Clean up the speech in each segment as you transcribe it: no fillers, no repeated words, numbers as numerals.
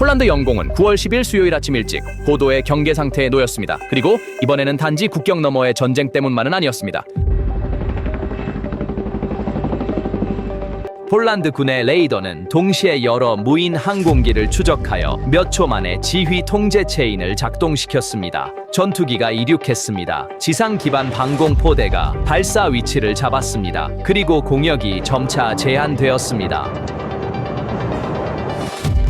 폴란드 영공은 9월 10일 수요일 아침 일찍 고도의 경계 상태에 놓였습니다. 그리고 이번에는 단지 국경 너머의 전쟁 때문만은 아니었습니다. 폴란드 군의 레이더는 동시에 여러 무인 항공기를 추적하여 몇 초 만에 지휘 통제 체인을 작동시켰습니다. 전투기가 이륙했습니다. 지상 기반 방공포대가 발사 위치를 잡았습니다. 그리고 공격이 점차 제한되었습니다.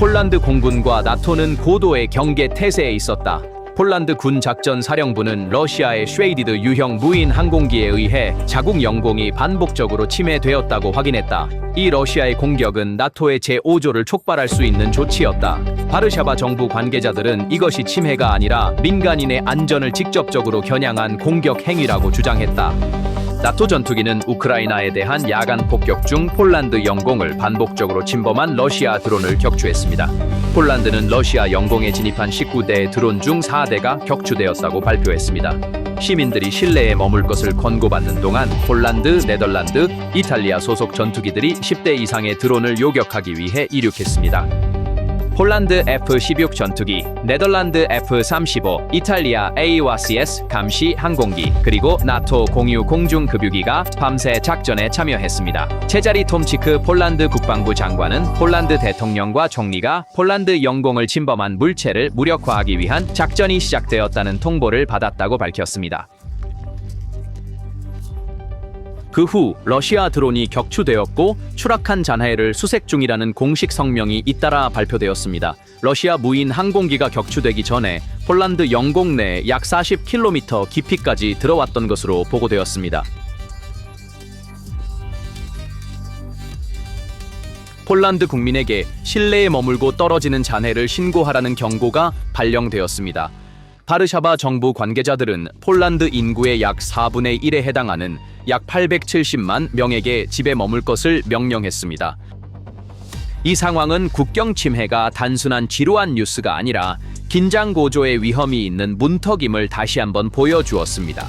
폴란드 공군과 나토는 고도의 경계 태세에 있었다. 폴란드 군 작전 사령부는 러시아의 쉐이디드 유형 무인 항공기에 의해 자국 영공이 반복적으로 침해되었다고 확인했다. 이 러시아의 공격은 나토의 제5조를 촉발할 수 있는 조치였다. 바르샤바 정부 관계자들은 이것이 침해가 아니라 민간인의 안전을 직접적으로 겨냥한 공격 행위라고 주장했다. 나토 전투기는 우크라이나에 대한 야간 폭격 중 폴란드 영공을 반복적으로 침범한 러시아 드론을 격추했습니다. 폴란드는 러시아 영공에 진입한 19대의 드론 중 4대가 격추되었다고 발표했습니다. 시민들이 실내에 머물 것을 권고받는 동안 폴란드, 네덜란드, 이탈리아 소속 전투기들이 10대 이상의 드론을 요격하기 위해 이륙했습니다. 폴란드 F-16 전투기, 네덜란드 F-35, 이탈리아 AWACS 감시 항공기, 그리고 나토 공유 공중급유기가 밤새 작전에 참여했습니다. 체자리 톰치크 폴란드 국방부 장관은 폴란드 대통령과 총리가 폴란드 영공을 침범한 물체를 무력화하기 위한 작전이 시작되었다는 통보를 받았다고 밝혔습니다. 그 후 러시아 드론이 격추되었고 추락한 잔해를 수색 중이라는 공식 성명이 잇따라 발표되었습니다. 러시아 무인 항공기가 격추되기 전에 폴란드 영공 내에 약 40km 깊이까지 들어왔던 것으로 보고되었습니다. 폴란드 국민에게 실내에 머물고 떨어지는 잔해를 신고하라는 경고가 발령되었습니다. 바르샤바 정부 관계자들은 폴란드 인구의 약 4분의 1에 해당하는 약 870만 명에게 집에 머물 것을 명령했습니다. 이 상황은 국경 침해가 단순한 지루한 뉴스가 아니라 긴장 고조의 위험이 있는 문턱임을 다시 한번 보여주었습니다.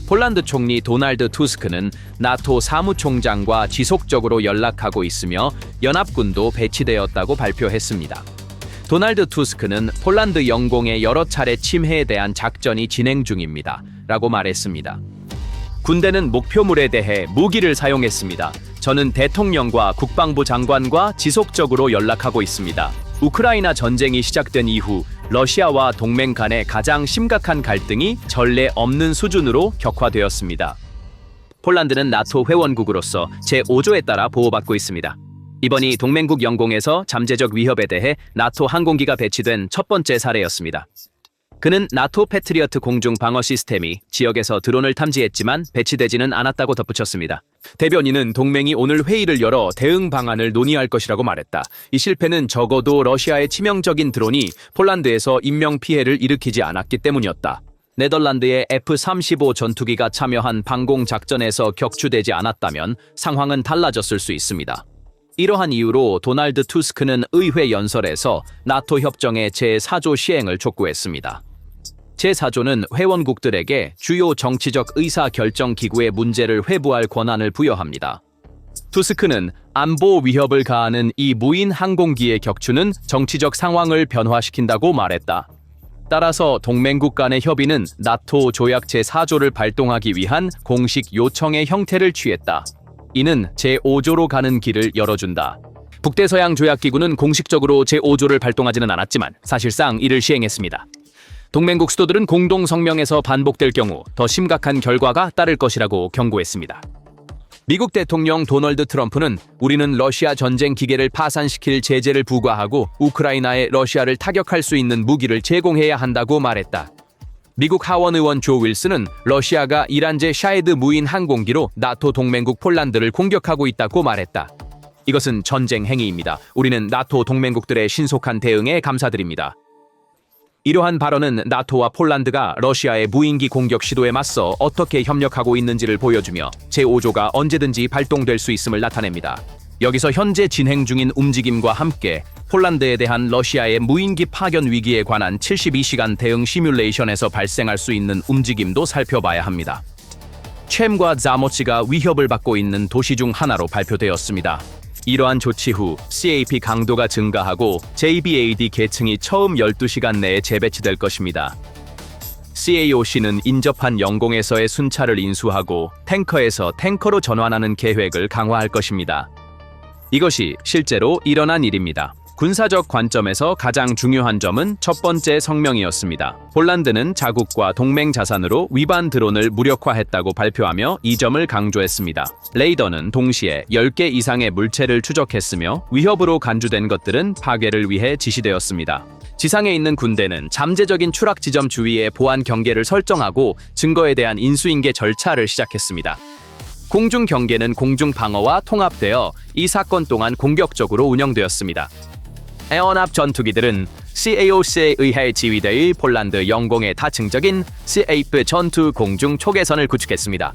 폴란드 총리 도날드 투스크는 나토 사무총장과 지속적으로 연락하고 있으며 연합군도 배치되었다고 발표했습니다. 도날드 투스크는 폴란드 영공의 여러 차례 침해에 대한 작전이 진행 중입니다. 라고 말했습니다. 군대는 목표물에 대해 무기를 사용했습니다. 저는 대통령과 국방부 장관과 지속적으로 연락하고 있습니다. 우크라이나 전쟁이 시작된 이후 러시아와 동맹 간의 가장 심각한 갈등이 전례 없는 수준으로 격화되었습니다. 폴란드는 나토 회원국으로서 제5조에 따라 보호받고 있습니다. 이번이 동맹국 영공에서 잠재적 위협에 대해 나토 항공기가 배치된 첫 번째 사례였습니다. 그는 나토 패트리어트 공중 방어 시스템이 지역에서 드론을 탐지했지만 배치되지는 않았다고 덧붙였습니다. 대변인은 동맹이 오늘 회의를 열어 대응 방안을 논의할 것이라고 말했다. 이 실패는 적어도 러시아의 치명적인 드론이 폴란드에서 인명피해를 일으키지 않았기 때문이었다. 네덜란드의 F-35 전투기가 참여한 방공작전에서 격추되지 않았다면 상황은 달라졌을 수 있습니다. 이러한 이유로 도날드 투스크는 의회 연설에서 나토 협정의 제4조 시행을 촉구했습니다. 제4조는 회원국들에게 주요 정치적 의사결정기구의 문제를 회부할 권한을 부여합니다. 투스크는 안보 위협을 가하는 이 무인 항공기의 격추는 정치적 상황을 변화시킨다고 말했다. 따라서 동맹국 간의 협의는 나토 조약 제4조를 발동하기 위한 공식 요청의 형태를 취했다. 이는 제5조로 가는 길을 열어준다. 북대서양 조약기구는 공식적으로 제5조를 발동하지는 않았지만 사실상 이를 시행했습니다. 동맹국 수도들은 공동 성명에서 반복될 경우 더 심각한 결과가 따를 것이라고 경고했습니다. 미국 대통령 도널드 트럼프는 우리는 러시아 전쟁 기계를 파산시킬 제재를 부과하고 우크라이나에 러시아를 타격할 수 있는 무기를 제공해야 한다고 말했다. 미국 하원 의원 조 윌슨은 러시아가 이란제 샤헤드 무인 항공기로 나토 동맹국 폴란드를 공격하고 있다고 말했다. 이것은 전쟁 행위입니다. 우리는 나토 동맹국들의 신속한 대응에 감사드립니다. 이러한 발언은 나토와 폴란드가 러시아의 무인기 공격 시도에 맞서 어떻게 협력하고 있는지를 보여주며 제5조가 언제든지 발동될 수 있음을 나타냅니다. 여기서 현재 진행 중인 움직임과 함께 폴란드에 대한 러시아의 무인기 파견 위기에 관한 72시간 대응 시뮬레이션에서 발생할 수 있는 움직임도 살펴봐야 합니다. 쳔과 자모치가 위협을 받고 있는 도시 중 하나로 발표되었습니다. 이러한 조치 후 CAP 강도가 증가하고 JBAD 계층이 처음 12시간 내에 재배치될 것입니다. CAOC는 인접한 영공에서의 순찰을 인수하고 탱커에서 탱커로 전환하는 계획을 강화할 것입니다. 이것이 실제로 일어난 일입니다. 군사적 관점에서 가장 중요한 점은 첫 번째 성명이었습니다. 폴란드는 자국과 동맹 자산으로 위반 드론을 무력화했다고 발표하며 이 점을 강조했습니다. 레이더는 동시에 10개 이상의 물체를 추적했으며 위협으로 간주된 것들은 파괴를 위해 지시되었습니다. 지상에 있는 군대는 잠재적인 추락 지점 주위에 보안 경계를 설정하고 증거에 대한 인수인계 절차를 시작했습니다. 공중 경계는 공중 방어와 통합되어 이 사건 동안 공격적으로 운영되었습니다. 에어납 전투기들은 CAOC에 의해 지휘될 폴란드 영공의 다층적인 CAP 전투 공중 초계선을 구축했습니다.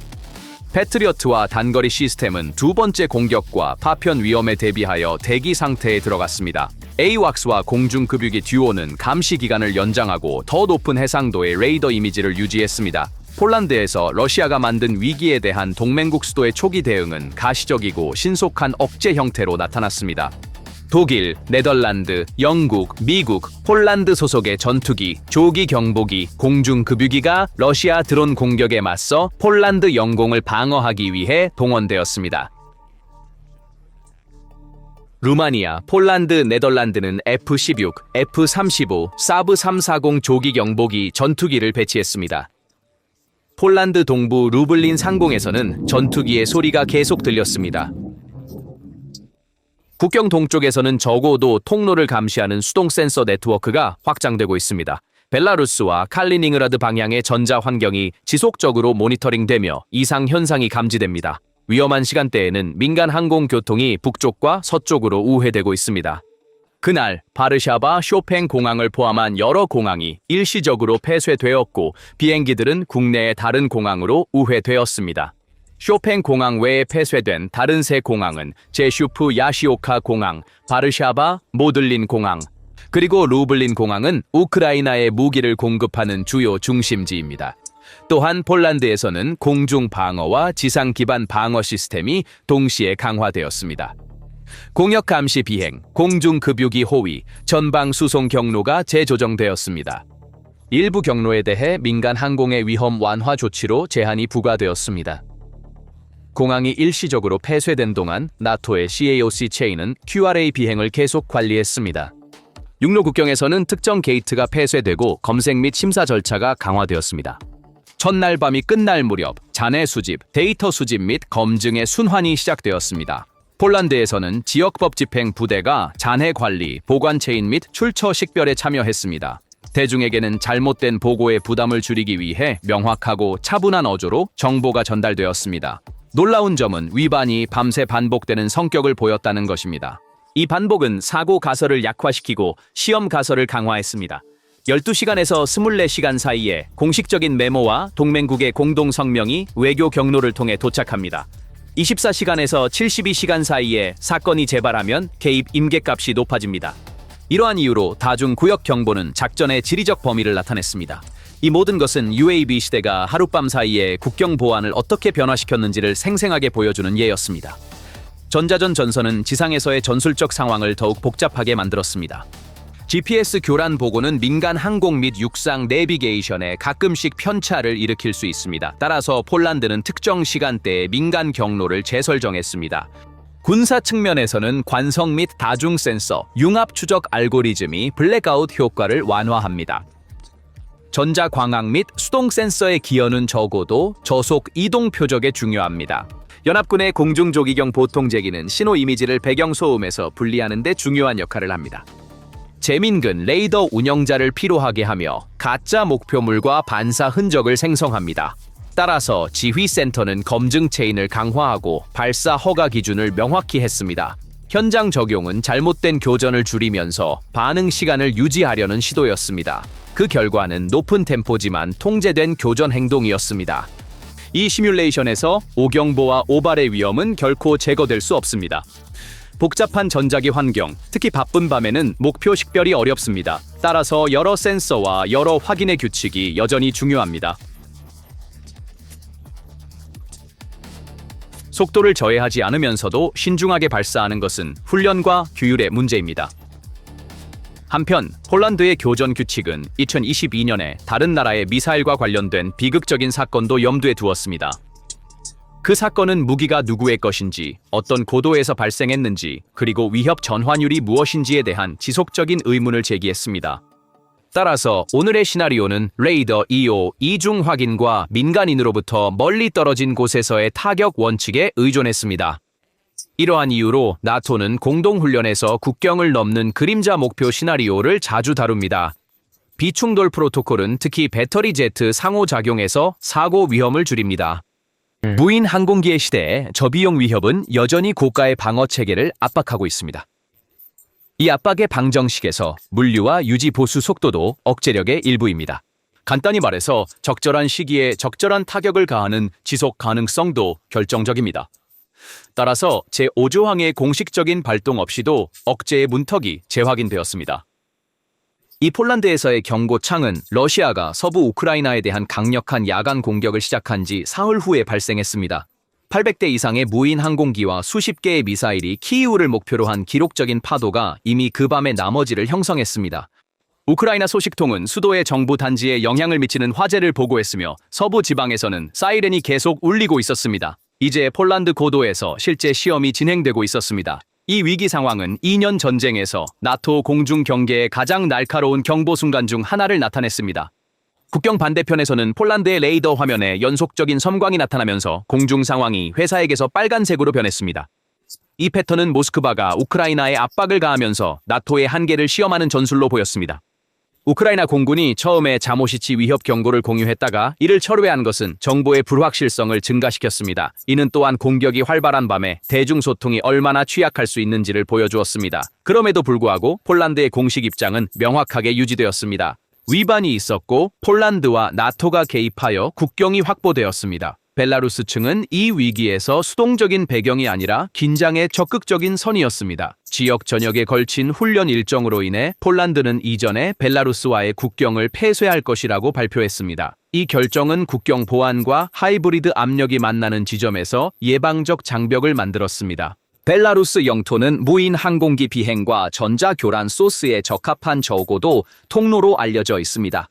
패트리어트와 단거리 시스템은 두 번째 공격과 파편 위험에 대비하여 대기 상태에 들어갔습니다. AWACS와 공중급유기 듀오는 감시 기간을 연장하고 더 높은 해상도의 레이더 이미지를 유지했습니다. 폴란드에서 러시아가 만든 위기에 대한 동맹국 수도의 초기 대응은 가시적이고 신속한 억제 형태로 나타났습니다. 독일, 네덜란드, 영국, 미국, 폴란드 소속의 전투기, 조기 경보기, 공중급유기가 러시아 드론 공격에 맞서 폴란드 영공을 방어하기 위해 동원되었습니다. 루마니아, 폴란드, 네덜란드는 F-16, F-35, 사브 340 조기 경보기 전투기를 배치했습니다. 폴란드 동부 루블린 상공에서는 전투기의 소리가 계속 들렸습니다. 국경 동쪽에서는 저고도 통로를 감시하는 수동 센서 네트워크가 확장되고 있습니다. 벨라루스와 칼리닝그라드 방향의 전자 환경이 지속적으로 모니터링되며 이상 현상이 감지됩니다. 위험한 시간대에는 민간 항공 교통이 북쪽과 서쪽으로 우회되고 있습니다. 그날 바르샤바 쇼팽 공항을 포함한 여러 공항이 일시적으로 폐쇄되었고 비행기들은 국내의 다른 공항으로 우회되었습니다. 쇼팽 공항 외에 폐쇄된 다른 세 공항은 제슈프 야시오카 공항, 바르샤바 모들린 공항, 그리고 루블린 공항은 우크라이나에 무기를 공급하는 주요 중심지입니다. 또한 폴란드에서는 공중 방어와 지상 기반 방어 시스템이 동시에 강화되었습니다. 공역 감시 비행, 공중 급유기 호위, 전방 수송 경로가 재조정되었습니다. 일부 경로에 대해 민간 항공의 위험 완화 조치로 제한이 부과되었습니다. 공항이 일시적으로 폐쇄된 동안 나토의 CAOC 체인은 QRA 비행을 계속 관리했습니다. 육로 국경에서는 특정 게이트가 폐쇄되고 검색 및 심사 절차가 강화되었습니다. 첫날 밤이 끝날 무렵 잔해 수집, 데이터 수집 및 검증의 순환이 시작되었습니다. 폴란드에서는 지역법 집행 부대가 잔해 관리, 보관 체인 및 출처 식별에 참여했습니다. 대중에게는 잘못된 보고의 부담을 줄이기 위해 명확하고 차분한 어조로 정보가 전달되었습니다. 놀라운 점은 위반이 밤새 반복되는 성격을 보였다는 것입니다. 이 반복은 사고 가설을 약화시키고 시험 가설을 강화했습니다. 12시간에서 24시간 사이에 공식적인 메모와 동맹국의 공동 성명이 외교 경로를 통해 도착합니다. 24시간에서 72시간 사이에 사건이 재발하면 개입 임계값이 높아집니다. 이러한 이유로 다중 구역 경보는 작전의 지리적 범위를 나타냈습니다. 이 모든 것은 UAB 시대가 하룻밤 사이에 국경 보안을 어떻게 변화시켰는지를 생생하게 보여주는 예였습니다. 전자전 전선은 지상에서의 전술적 상황을 더욱 복잡하게 만들었습니다. GPS 교란 보고는 민간 항공 및 육상 내비게이션에 가끔씩 편차를 일으킬 수 있습니다. 따라서 폴란드는 특정 시간대에 민간 경로를 재설정했습니다. 군사 측면에서는 관성 및 다중 센서, 융합 추적 알고리즘이 블랙아웃 효과를 완화합니다. 전자광학 및 수동 센서의 기여는 적어도 저속 이동 표적에 중요합니다. 연합군의 공중조기경 보통제기는 신호 이미지를 배경 소음에서 분리하는 데 중요한 역할을 합니다. 재민근 레이더 운영자를 필요하게 하며 가짜 목표물과 반사 흔적을 생성합니다. 따라서 지휘센터는 검증 체인을 강화하고 발사 허가 기준을 명확히 했습니다. 현장 적용은 잘못된 교전을 줄이면서 반응 시간을 유지하려는 시도였습니다. 그 결과는 높은 템포지만 통제된 교전 행동이었습니다. 이 시뮬레이션에서 오경보와 오발의 위험은 결코 제거될 수 없습니다. 복잡한 전자기 환경, 특히 바쁜 밤에는 목표 식별이 어렵습니다. 따라서 여러 센서와 여러 확인의 규칙이 여전히 중요합니다. 속도를 저해하지 않으면서도 신중하게 발사하는 것은 훈련과 규율의 문제입니다. 한편 폴란드의 교전 규칙은 2022년에 다른 나라의 미사일과 관련된 비극적인 사건도 염두에 두었습니다. 그 사건은 무기가 누구의 것인지, 어떤 고도에서 발생했는지, 그리고 위협 전환율이 무엇인지에 대한 지속적인 의문을 제기했습니다. 따라서 오늘의 시나리오는 레이더 EO 이중 확인과 민간인으로부터 멀리 떨어진 곳에서의 타격 원칙에 의존했습니다. 이러한 이유로 나토는 공동훈련에서 국경을 넘는 그림자 목표 시나리오를 자주 다룹니다. 비충돌 프로토콜은 특히 배터리 제트 상호작용에서 사고 위험을 줄입니다. 무인 항공기의 시대에 저비용 위협은 여전히 고가의 방어 체계를 압박하고 있습니다. 이 압박의 방정식에서 물류와 유지 보수 속도도 억제력의 일부입니다. 간단히 말해서 적절한 시기에 적절한 타격을 가하는 지속 가능성도 결정적입니다. 따라서 제5조항의 공식적인 발동 없이도 억제의 문턱이 재확인되었습니다. 이 폴란드에서의 경고창은 러시아가 서부 우크라이나에 대한 강력한 야간 공격을 시작한 지 사흘 후에 발생했습니다. 800대 이상의 무인 항공기와 수십 개의 미사일이 키이우를 목표로 한 기록적인 파도가 이미 그 밤에 나머지를 형성했습니다. 우크라이나 소식통은 수도의 정부 단지에 영향을 미치는 화재를 보고했으며 서부 지방에서는 사이렌이 계속 울리고 있었습니다. 이제 폴란드 고도에서 실제 시험이 진행되고 있었습니다. 이 위기 상황은 2년 전쟁에서 나토 공중 경계의 가장 날카로운 경보 순간 중 하나를 나타냈습니다. 국경 반대편에서는 폴란드의 레이더 화면에 연속적인 섬광이 나타나면서 공중 상황이 회사에게서 빨간색으로 변했습니다. 이 패턴은 모스크바가 우크라이나에 압박을 가하면서 나토의 한계를 시험하는 전술로 보였습니다. 우크라이나 공군이 처음에 자모시치 위협 경고를 공유했다가 이를 철회한 것은 정보의 불확실성을 증가시켰습니다. 이는 또한 공격이 활발한 밤에 대중소통이 얼마나 취약할 수 있는지를 보여주었습니다. 그럼에도 불구하고 폴란드의 공식 입장은 명확하게 유지되었습니다. 위반이 있었고 폴란드와 나토가 개입하여 국경이 확보되었습니다. 벨라루스 측은 이 위기에서 수동적인 배경이 아니라 긴장의 적극적인 선이었습니다. 지역 전역에 걸친 훈련 일정으로 인해 폴란드는 이전에 벨라루스와의 국경을 폐쇄할 것이라고 발표했습니다. 이 결정은 국경 보안과 하이브리드 압력이 만나는 지점에서 예방적 장벽을 만들었습니다. 벨라루스 영토는 무인 항공기 비행과 전자교란 소스에 적합한 저고도 통로로 알려져 있습니다.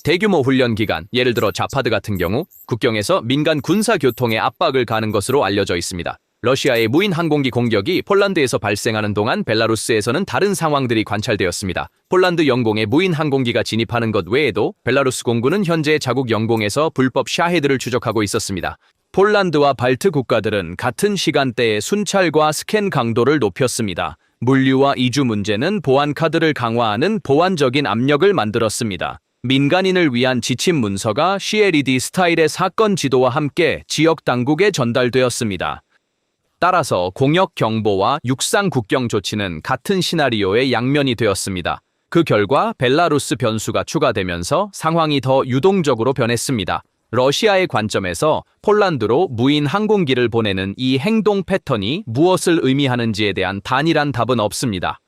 대규모 훈련 기간, 예를 들어 자파드 같은 경우 국경에서 민간 군사 교통에 압박을 가는 것으로 알려져 있습니다. 러시아의 무인 항공기 공격이 폴란드에서 발생하는 동안 벨라루스에서는 다른 상황들이 관찰되었습니다. 폴란드 영공에 무인 항공기가 진입하는 것 외에도 벨라루스 공군은 현재 자국 영공에서 불법 샤헤드를 추적하고 있었습니다. 폴란드와 발트 국가들은 같은 시간대에 순찰과 스캔 강도를 높였습니다. 물류와 이주 문제는 보안 카드를 강화하는 보완적인 압력을 만들었습니다. 민간인을 위한 지침 문서가 CLED 스타일의 사건 지도와 함께 지역 당국에 전달되었습니다. 따라서 공역 경보와 육상 국경 조치는 같은 시나리오의 양면이 되었습니다. 그 결과 벨라루스 변수가 추가되면서 상황이 더 유동적으로 변했습니다. 러시아의 관점에서 폴란드로 무인 항공기를 보내는 이 행동 패턴이 무엇을 의미하는지에 대한 단일한 답은 없습니다.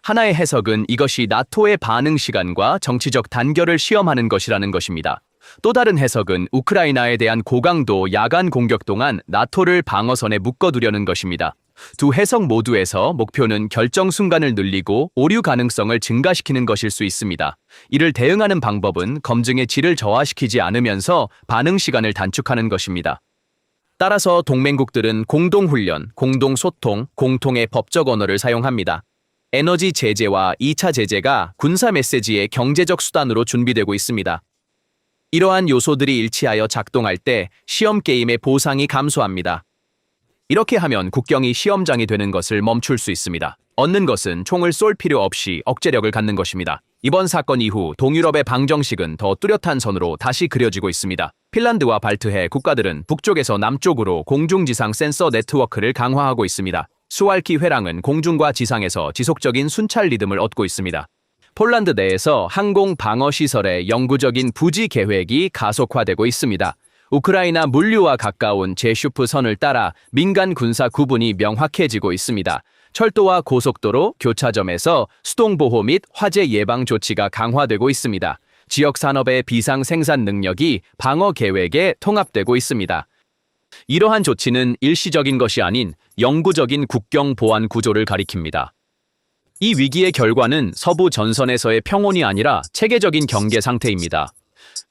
하나의 해석은 이것이 나토의 반응 시간과 정치적 단결을 시험하는 것이라는 것입니다. 또 다른 해석은 우크라이나에 대한 고강도 야간 공격 동안 나토를 방어선에 묶어두려는 것입니다. 두 해석 모두에서 목표는 결정 순간을 늘리고 오류 가능성을 증가시키는 것일 수 있습니다. 이를 대응하는 방법은 검증의 질을 저하시키지 않으면서 반응 시간을 단축하는 것입니다. 따라서 동맹국들은 공동훈련, 공동소통, 공통의 법적 언어를 사용합니다. 에너지 제재와 2차 제재가 군사 메시지의 경제적 수단으로 준비되고 있습니다. 이러한 요소들이 일치하여 작동할 때 시험 게임의 보상이 감소합니다. 이렇게 하면 국경이 시험장이 되는 것을 멈출 수 있습니다. 얻는 것은 총을 쏠 필요 없이 억제력을 갖는 것입니다. 이번 사건 이후 동유럽의 방정식은 더 뚜렷한 선으로 다시 그려지고 있습니다. 핀란드와 발트해 국가들은 북쪽에서 남쪽으로 공중지상 센서 네트워크를 강화하고 있습니다. 수왈키 회랑은 공중과 지상에서 지속적인 순찰 리듬을 얻고 있습니다. 폴란드 내에서 항공 방어 시설의 영구적인 부지 계획이 가속화되고 있습니다. 우크라이나 물류와 가까운 제슈프 선을 따라 민간 군사 구분이 명확해지고 있습니다. 철도와 고속도로, 교차점에서 수동보호 및 화재 예방 조치가 강화되고 있습니다. 지역 산업의 비상 생산 능력이 방어 계획에 통합되고 있습니다. 이러한 조치는 일시적인 것이 아닌 영구적인 국경 보안 구조를 가리킵니다. 이 위기의 결과는 서부 전선에서의 평온이 아니라 체계적인 경계 상태입니다.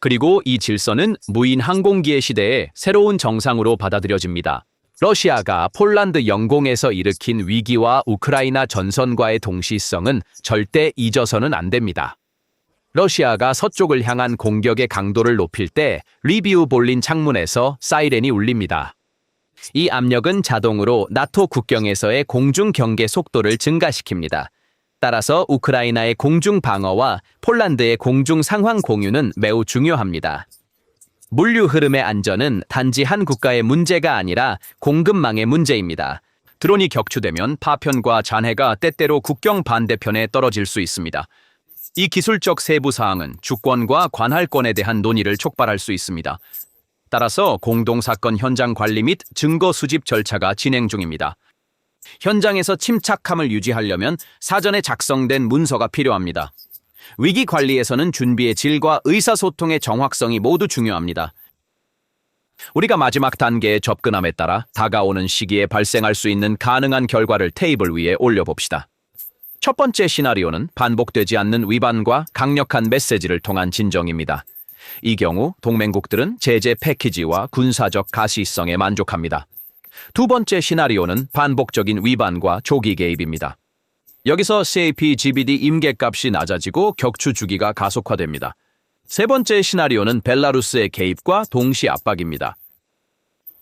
그리고 이 질서는 무인 항공기의 시대에 새로운 정상으로 받아들여집니다. 러시아가 폴란드 영공에서 일으킨 위기와 우크라이나 전선과의 동시성은 절대 잊어서는 안 됩니다. 러시아가 서쪽을 향한 공격의 강도를 높일 때 리비우 볼린 창문에서 사이렌이 울립니다. 이 압력은 자동으로 나토 국경에서의 공중 경계 속도를 증가시킵니다. 따라서 우크라이나의 공중 방어와 폴란드의 공중 상황 공유는 매우 중요합니다. 물류 흐름의 안전은 단지 한 국가의 문제가 아니라 공급망의 문제입니다. 드론이 격추되면 파편과 잔해가 때때로 국경 반대편에 떨어질 수 있습니다. 이 기술적 세부 사항은 주권과 관할권에 대한 논의를 촉발할 수 있습니다. 따라서 공동사건 현장 관리 및 증거 수집 절차가 진행 중입니다. 현장에서 침착함을 유지하려면 사전에 작성된 문서가 필요합니다. 위기 관리에서는 준비의 질과 의사소통의 정확성이 모두 중요합니다. 우리가 마지막 단계에 접근함에 따라 다가오는 시기에 발생할 수 있는 가능한 결과를 테이블 위에 올려봅시다. 첫 번째 시나리오는 반복되지 않는 위반과 강력한 메시지를 통한 진정입니다. 이 경우 동맹국들은 제재 패키지와 군사적 가시성에 만족합니다. 두 번째 시나리오는 반복적인 위반과 조기 개입입니다. 여기서 CAP-GBD 임계값이 낮아지고 격추 주기가 가속화됩니다. 세 번째 시나리오는 벨라루스의 개입과 동시 압박입니다.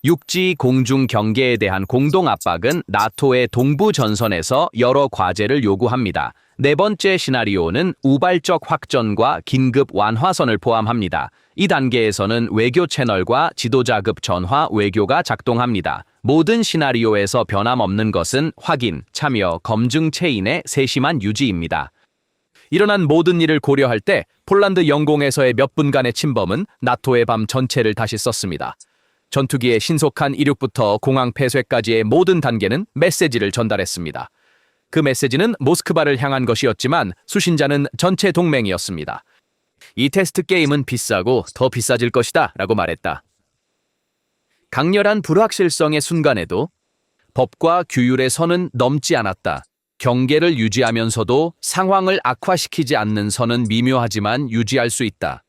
육지 공중 경계에 대한 공동 압박은 나토의 동부 전선에서 여러 과제를 요구합니다. 네 번째 시나리오는 우발적 확전과 긴급 완화선을 포함합니다. 이 단계에서는 외교 채널과 지도자급 전화 외교가 작동합니다. 모든 시나리오에서 변함없는 것은 확인, 참여, 검증 체인의 세심한 유지입니다. 일어난 모든 일을 고려할 때 폴란드 영공에서의 몇 분간의 침범은 나토의 밤 전체를 다시 썼습니다. 전투기의 신속한 이륙부터 공항 폐쇄까지의 모든 단계는 메시지를 전달했습니다. 그 메시지는 모스크바를 향한 것이었지만 수신자는 전체 동맹이었습니다. 이 테스트 게임은 비싸고 더 비싸질 것이다 라고 말했다. 강렬한 불확실성의 순간에도 법과 규율의 선은 넘지 않았다. 경계를 유지하면서도 상황을 악화시키지 않는 선은 미묘하지만 유지할 수 있다.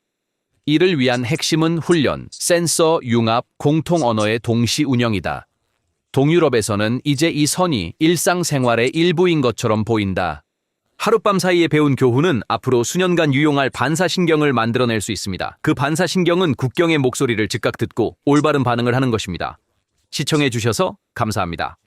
이를 위한 핵심은 훈련, 센서, 융합, 공통 언어의 동시 운영이다. 동유럽에서는 이제 이 선이 일상생활의 일부인 것처럼 보인다. 하룻밤 사이에 배운 교훈은 앞으로 수년간 유용할 반사신경을 만들어낼 수 있습니다. 그 반사신경은 국경의 목소리를 즉각 듣고 올바른 반응을 하는 것입니다. 시청해 주셔서 감사합니다.